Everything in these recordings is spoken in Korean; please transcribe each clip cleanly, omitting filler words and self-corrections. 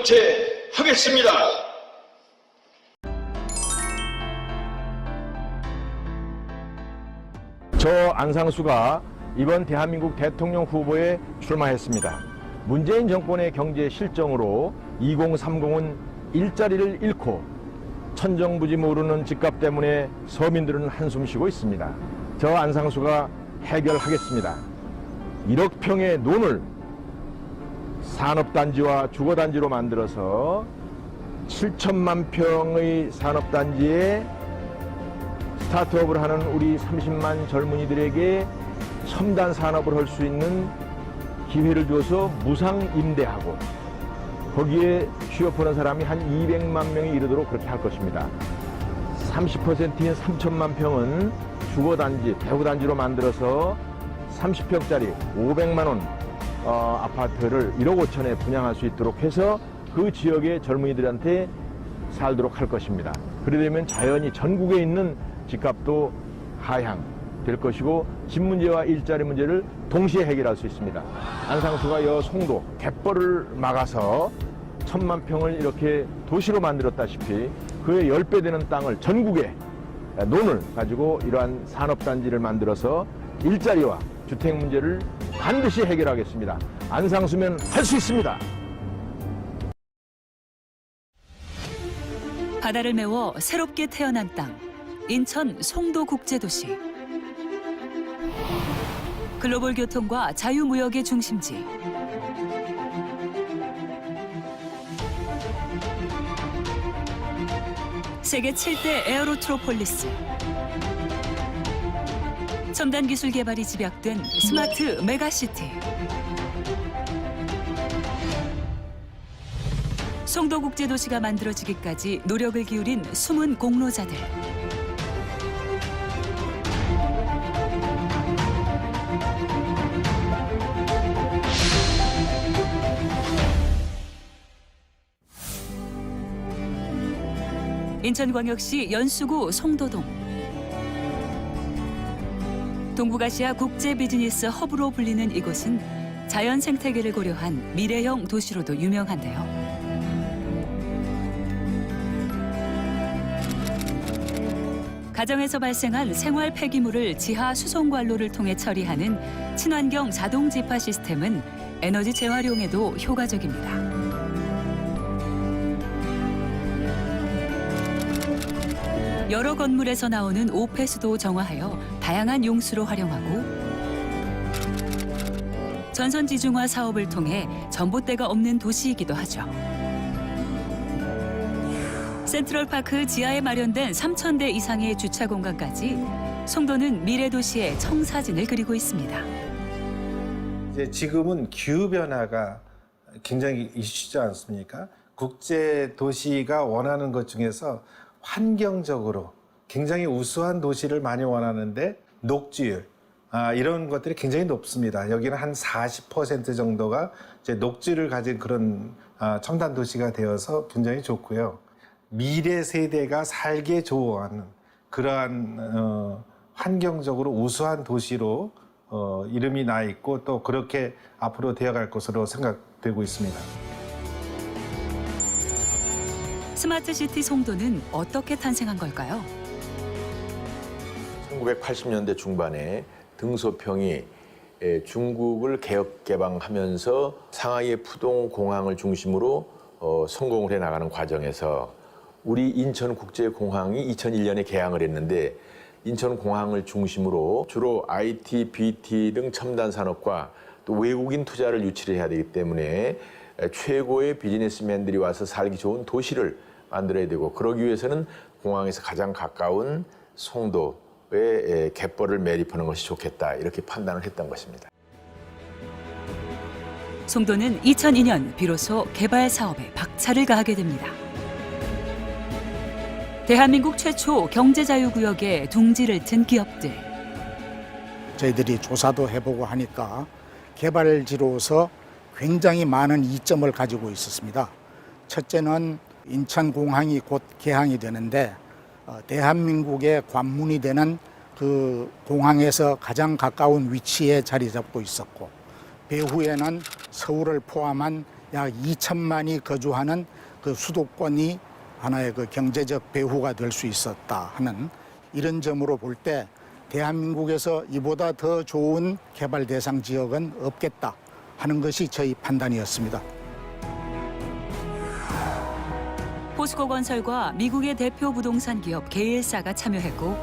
교체하겠습니다. 저 안상수가 이번 대한민국 대통령 후보에 출마했습니다. 문재인 정권의 경제 실정으로 2030은 일자리를 잃고 천정부지 모르는 집값 때문에 서민들은 한숨 쉬고 있습니다. 저 안상수가 해결하겠습니다. 1억 평의 논을 산업단지와 주거단지로 만들어서 7천만 평의 산업단지에 스타트업을 하는 우리 30만 젊은이들에게 첨단 산업을 할 수 있는 기회를 줘서 무상 임대하고 거기에 취업하는 사람이 한 200만 명이 이르도록 그렇게 할 것입니다. 30%인 3천만 평은 주거단지, 배후단지로 만들어서 30평짜리 500만 원 아파트를 1억 5천에 분양할 수 있도록 해서 그 지역의 젊은이들한테 살도록 할 것입니다. 그러려면 자연히 전국에 있는 집값도 하향될 것이고 집 문제와 일자리 문제를 동시에 해결할 수 있습니다. 안상수가 여 송도 갯벌을 막아서 1000만 평을 이렇게 도시로 만들었다시피 그의 10배 되는 땅을 전국에 논을 가지고 이러한 산업단지를 만들어서 일자리와 주택 문제를 반드시 해결하겠습니다. 안상수면 할 수 있습니다. 바다를 메워 새롭게 태어난 땅, 인천 송도국제도시. 글로벌 교통과 자유무역의 중심지. 세계 7대 에어로트로폴리스. 첨단 기술 개발이 집약된 스마트 메가시티. 송도국제도시가 만들어지기까지 노력을 기울인 숨은 공로자들. 인천광역시 연수구 송도동. 동북아시아 국제 비즈니스 허브로 불리는 이곳은 자연 생태계를 고려한 미래형 도시로도 유명한데요. 가정에서 발생한 생활 폐기물을 지하 수송관로를 통해 처리하는 친환경 자동 지파 시스템은 에너지 재활용에도 효과적입니다. 여러 건물에서 나오는 오폐수도 정화하여 다양한 용수로 활용하고 전선지중화 사업을 통해 전봇대가 없는 도시이기도 하죠. 센트럴파크 지하에 마련된 3,000대 이상의 주차 공간까지 송도는 미래도시의 청사진을 그리고 있습니다. 이제 지금은 기후변화가 굉장히 이슈지 않습니까? 국제도시가 원하는 것 중에서 환경적으로 굉장히 우수한 도시를 많이 원하는데 녹지율 이런 것들이 굉장히 높습니다. 여기는 한 40% 정도가 이제 녹지를 가진 그런 첨단 도시가 되어서 굉장히 좋고요. 미래 세대가 살기 좋아하는 그러한 환경적으로 우수한 도시로 이름이 나 있고 또 그렇게 앞으로 되어갈 것으로 생각되고 있습니다. 스마트시티 송도는 어떻게 탄생한 걸까요? 1980년대 중반에 등소평이 중국을 개혁 개방하면서 상하이의 푸동 공항을 중심으로 성공을 해나가는 과정에서 우리 인천국제공항이 2001년에 개항을 했는데 인천공항을 중심으로 주로 IT, BT 등 첨단 산업과 또 외국인 투자를 유치를 해야 되기 때문에 최고의 비즈니스맨들이 와서 살기 좋은 도시를 만들어야 되고 그러기 위해서는 공항에서 가장 가까운 송도에 갯벌을 매립하는 것이 좋겠다 이렇게 판단을 했던 것입니다. 송도는 2002년 비로소 개발 사업에 박차를 가하게 됩니다. 대한민국 최초 경제자유구역에 둥지를 튼 기업들. 저희들이 조사도 해보고 하니까 개발지로서 굉장히 많은 이점을 가지고 있었습니다. 첫째는 인천공항이 곧 개항이 되는데 대한민국의 관문이 되는 그 공항에서 가장 가까운 위치에 자리 잡고 있었고 배후에는 서울을 포함한 약 2천만이 거주하는 그 수도권이 하나의 그 경제적 배후가 될 수 있었다 하는 이런 점으로 볼 때 대한민국에서 이보다 더 좋은 개발 대상 지역은 없겠다 하는 것이 저희 판단이었습니다. 포스코 건설과 미국의 대표 부동산 기업 게일사가 참여했고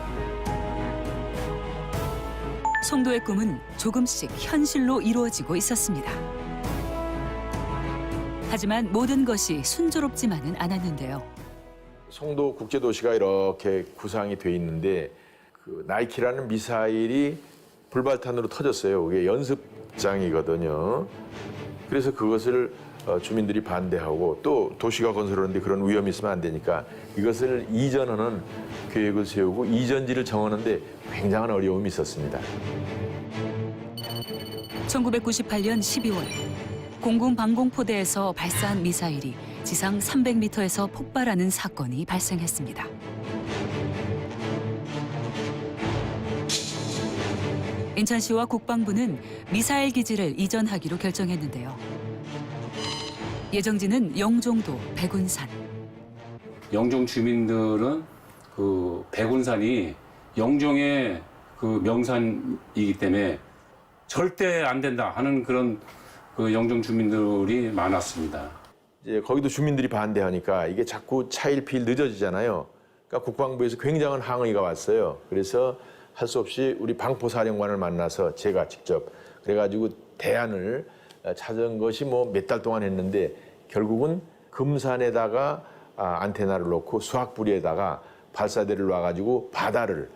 송도의 꿈은 조금씩 현실로 이루어지고 있었습니다. 하지만 모든 것이 순조롭지만은 않았는데요. 송도 국제도시가 이렇게 구상이 돼 있는데 그 나이키라는 미사일이 불발탄으로 터졌어요. 그게 연습장이거든요. 그래서 그것을 주민들이 반대하고 또 도시가 건설하는데 그런 위험이 있으면 안 되니까 이것을 이전하는 계획을 세우고 이전지를 정하는데 굉장한 어려움이 있었습니다. 1998년 12월 공군 방공포대에서 발사한 미사일이 지상 300m에서 폭발하는 사건이 발생했습니다. 인천시와 국방부는 미사일 기지를 이전하기로 결정했는데요. 예정지는 영종도 백운산. 영종 주민들은 그 백운산이 영종의 그 명산이기 때문에 절대 안 된다 하는 그런 그 영종 주민들이 많았습니다. 이제 거기도 주민들이 반대하니까 이게 자꾸 차일피일 늦어지잖아요. 그러니까 국방부에서 굉장한 항의가 왔어요. 그래서 할 수 없이 우리 방포사령관을 만나서 제가 직접 그래가지고 대안을 찾은 것이 뭐 몇 달 동안 했는데 결국은 금산에다가 안테나를 놓고 수학부리에다가 발사대를 놔가지고 바다를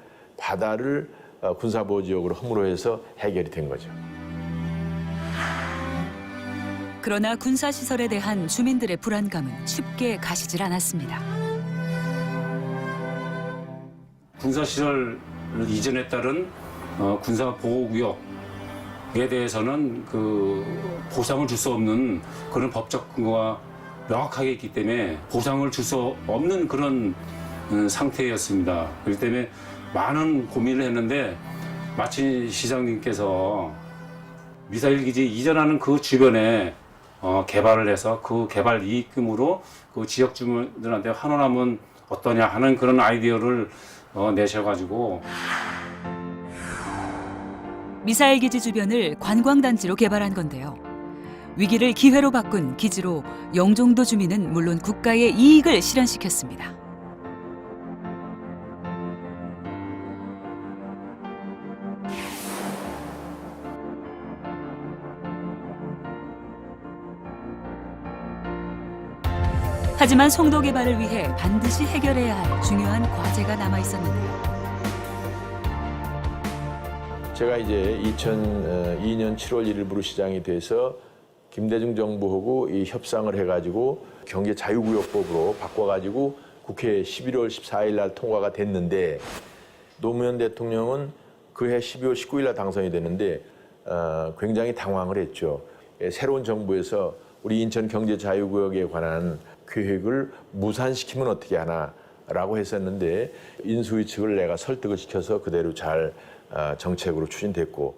군사보호지역으로 허물어 해서 해결이 된 거죠. 그러나 군사시설에 대한 주민들의 불안감은 쉽게 가시질 않았습니다. 군사시설 이전에 따른 군사보호구역에 대해서는 그 보상을 줄 수 없는 그런 법적 근거가 명확하게 있기 때문에 보상을 줄 수 없는 그런 상태였습니다. 그렇기 때문에 많은 고민을 했는데 마침 시장님께서 미사일 기지 이전하는 그 주변에 개발을 해서 그 개발 이익금으로 그 지역 주민들한테 환원하면 어떠냐 하는 그런 아이디어를 내셔가지고 미사일 기지 주변을 관광단지로 개발한 건데요. 위기를 기회로 바꾼 기지로 영종도 주민은 물론 국가의 이익을 실현시켰습니다. 하지만 송도 개발을 위해 반드시 해결해야 할 중요한 과제가 남아 있었는데요. 제가 이제 2002년 7월 1일부로 시장이 돼서 김대중 정부하고 이 협상을 해가지고 경제 자유구역법으로 바꿔가지고 국회 11월 14일 날 통과가 됐는데 노무현 대통령은 그해 12월 19일 날 당선이 됐는데 굉장히 당황을 했죠. 새로운 정부에서 우리 인천 경제 자유구역에 관한 계획을 무산시키면 어떻게 하나라고 했었는데 인수위 측을 내가 설득을 시켜서 그대로 잘 정책으로 추진됐고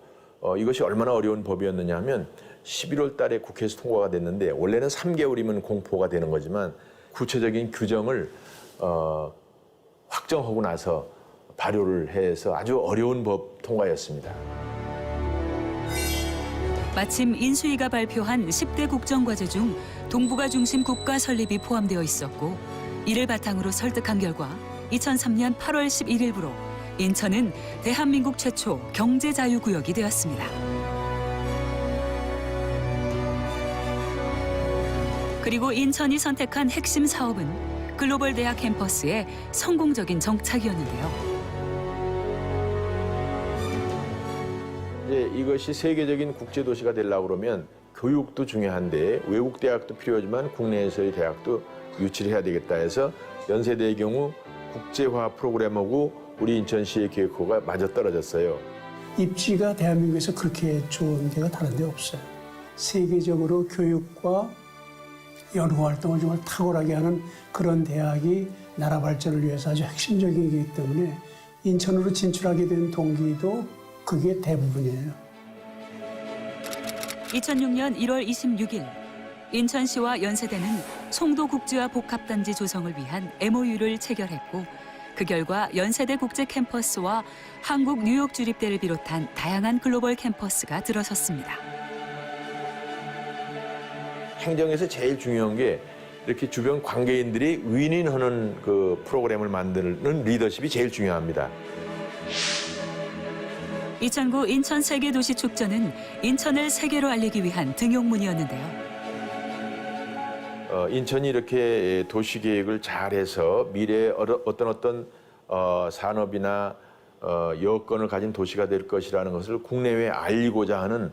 이것이 얼마나 어려운 법이었느냐 하면 11월 달에 국회에서 통과가 됐는데 원래는 3개월이면 공포가 되는 거지만 구체적인 규정을 확정하고 나서 발효를 해서 아주 어려운 법 통과였습니다. 마침 인수위가 발표한 10대 국정과제 중 동북아 중심 국가 설립이 포함되어 있었고 이를 바탕으로 설득한 결과 2003년 8월 11일부로 인천은 대한민국 최초 경제자유구역이 되었습니다. 그리고 인천이 선택한 핵심 사업은 글로벌 대학 캠퍼스의 성공적인 정착이었는데요. 이제 이것이 세계적인 국제도시가 되려고 그러면 교육도 중요한데 외국 대학도 필요하지만 국내에서의 대학도 유치를 해야 되겠다 해서 연세대의 경우 국제화 프로그램하고 우리 인천시의 계획호가 맞아떨어졌어요. 입지가 대한민국에서 그렇게 좋은 데가 다른 데 없어요. 세계적으로 교육과 연구활동을 정말 탁월하게 하는 그런 대학이 나라 발전을 위해서 아주 핵심적이기 때문에 인천으로 진출하게 된 동기도 그게 대부분이에요. 2006년 1월 26일 인천시와 연세대는 송도국제화 복합단지 조성을 위한 MOU를 체결했고 그 결과 연세대 국제 캠퍼스와 한국 뉴욕 주립대를 비롯한 다양한 글로벌 캠퍼스가 들어섰습니다. 행정에서 제일 중요한 게 이렇게 주변 관계인들이 윈윈하는 그 프로그램을 만드는 리더십이 제일 중요합니다. 2009 인천 세계도시축전은 인천을 세계로 알리기 위한 등용문이었는데요. 인천이 이렇게 도시계획을 잘해서 미래에 어떤 산업이나 여건을 가진 도시가 될 것이라는 것을 국내외에 알리고자 하는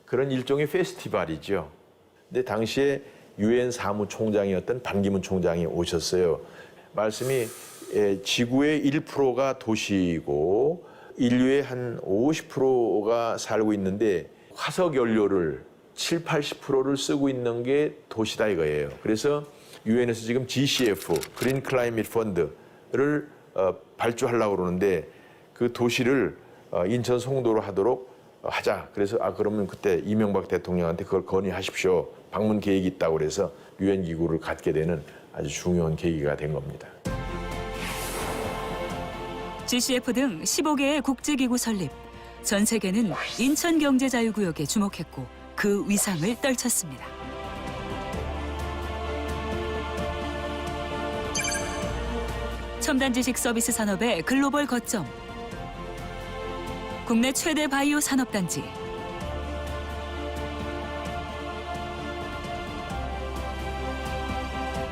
그런 일종의 페스티벌이죠. 근데 당시에 유엔 사무총장이었던 반기문 총장이 오셨어요. 말씀이 지구의 1%가 도시이고 인류의 한 50%가 살고 있는데 화석 연료를 7, 80%를 쓰고 있는 게 도시다 이거예요. 그래서 유엔에서 지금 GCF, 그린 클라이밋 펀드를 발주하려고 그러는데 그 도시를 인천 송도로 하도록 하자. 그래서 그러면 그때 이명박 대통령한테 그걸 건의하십시오. 방문 계획이 있다고 그래서 유엔 기구를 갖게 되는 아주 중요한 계기가 된 겁니다. GCF 등 15개의 국제기구 설립. 전 세계는 인천경제자유구역에 주목했고 그 위상을 떨쳤습니다. 첨단 지식 서비스 산업의 글로벌 거점. 국내 최대 바이오 산업단지.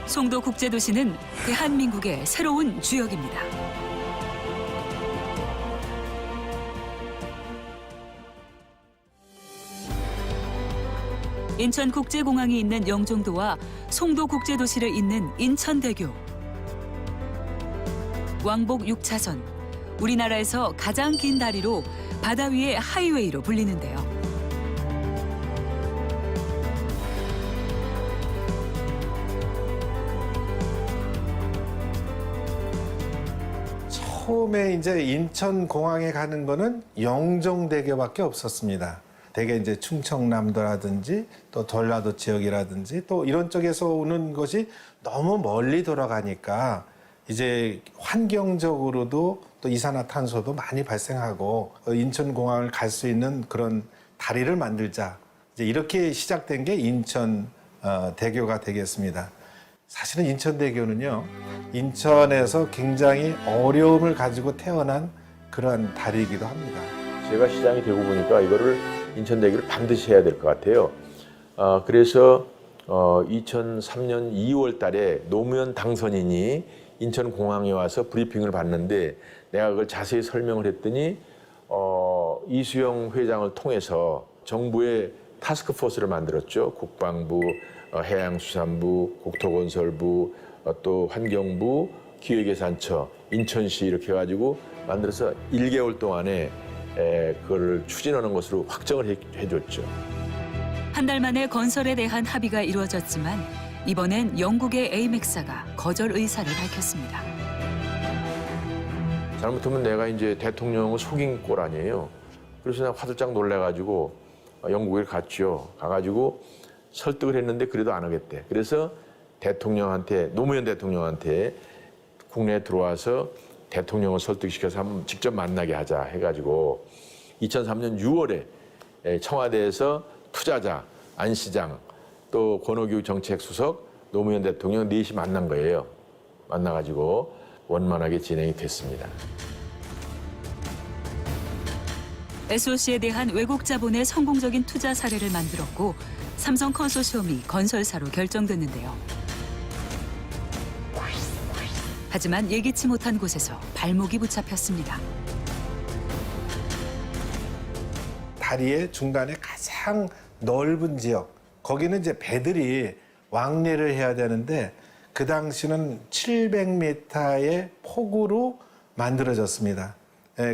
송도 국제도시는 대한민국의 새로운 주역입니다. 인천국제공항이 있는 영종도와 송도국제도시를 잇는 인천대교. 왕복 6차선, 우리나라에서 가장 긴 다리로 바다 위의 하이웨이로 불리는데요. 처음에 이제 인천공항에 가는 거는 영종대교밖에 없었습니다. 대개 이제 충청남도라든지 또 전라도 지역이라든지 또 이런 쪽에서 오는 것이 너무 멀리 돌아가니까 이제 환경적으로도 또 이산화탄소도 많이 발생하고 인천공항을 갈 수 있는 그런 다리를 만들자. 이제 이렇게 시작된 게 인천 대교가 되겠습니다. 사실은 인천대교는요, 인천에서 굉장히 어려움을 가지고 태어난 그러한 다리이기도 합니다. 제가 시장이 되고 보니까 이거를 인천대교를 반드시 해야 될 것 같아요. 그래서 2003년 2월 달에 노무현 당선인이 인천공항에 와서 브리핑을 받는데 내가 그걸 자세히 설명을 했더니 이수영 회장을 통해서 정부의 타스크포스를 만들었죠. 국방부, 해양수산부, 국토건설부, 또 환경부, 기획예산처, 인천시 이렇게 해가지고 만들어서 1개월 동안에 그걸 추진하는 것으로 확정을 해줬죠. 한 달 만에 건설에 대한 합의가 이루어졌지만 이번엔 영국의 에이맥사가 거절 의사를 밝혔습니다. 잘못하면 내가 이제 대통령을 속인 꼴 아니에요. 그래서 내가 화들짝 놀래가지고 영국에 갔죠. 가가지고 설득을 했는데 그래도 안 하겠대. 그래서 대통령한테, 노무현 대통령한테 국내에 들어와서 대통령을 설득시켜서 한번 직접 만나게 하자 해가지고 2003년 6월에 청와대에서 투자자, 안 시장, 또 권오규 정책수석, 노무현 대통령 넷이 만난 거예요. 만나가지고 원만하게 진행이 됐습니다. SOC에 대한 외국 자본의 성공적인 투자 사례를 만들었고 삼성 컨소시엄이 건설사로 결정됐는데요. 하지만 예기치 못한 곳에서 발목이 붙잡혔습니다. 다리의 중간에 가장 넓은 지역, 거기는 이제 배들이 왕래를 해야 되는데 그 당시는 700m의 폭우로 만들어졌습니다.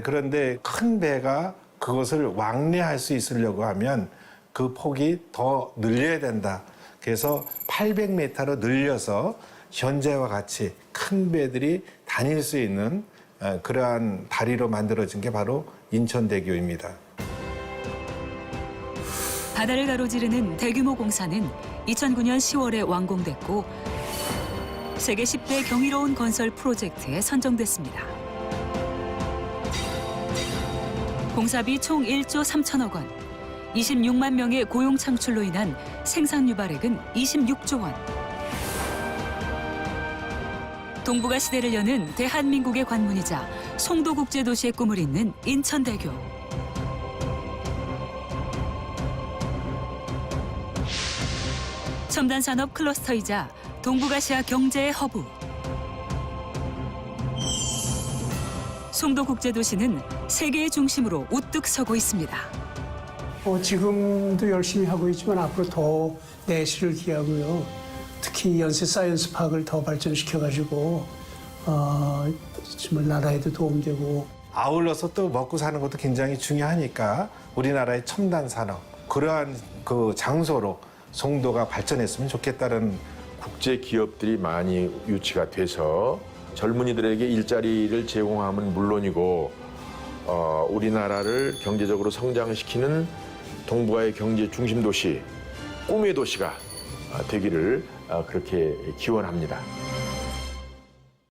그런데 큰 배가 그것을 왕래할 수 있으려고 하면 그 폭이 더 늘려야 된다. 그래서 800m로 늘려서 현재와 같이 큰 배들이 다닐 수 있는 그러한 다리로 만들어진 게 바로 인천대교입니다. 바다를 가로지르는 대규모 공사는 2009년 10월에 완공됐고 세계 10대 경이로운 건설 프로젝트에 선정됐습니다. 공사비 총 1조 3천억 원, 26만 명의 고용 창출로 인한 생산 유발액은 26조 원. 동북아 시대를 여는 대한민국의 관문이자 송도국제도시의 꿈을 잇는 인천대교. 첨단 산업 클러스터이자 동북아시아 경제의 허브. 송도국제도시는 세계의 중심으로 우뚝 서고 있습니다. 지금도 열심히 하고 있지만 앞으로 더 내실을 기하고요. 특히 연세 사이언스 파크를 더 발전시켜가지고 정말 나라에도 도움되고. 아울러서 또 먹고 사는 것도 굉장히 중요하니까 우리나라의 첨단 산업 그러한 그 장소로 송도가 발전했으면 좋겠다는 국제 기업들이 많이 유치가 돼서 젊은이들에게 일자리를 제공함은 물론이고 우리나라를 경제적으로 성장시키는 동북아의 경제 중심 도시, 꿈의 도시가 되기를 그렇게 기원합니다.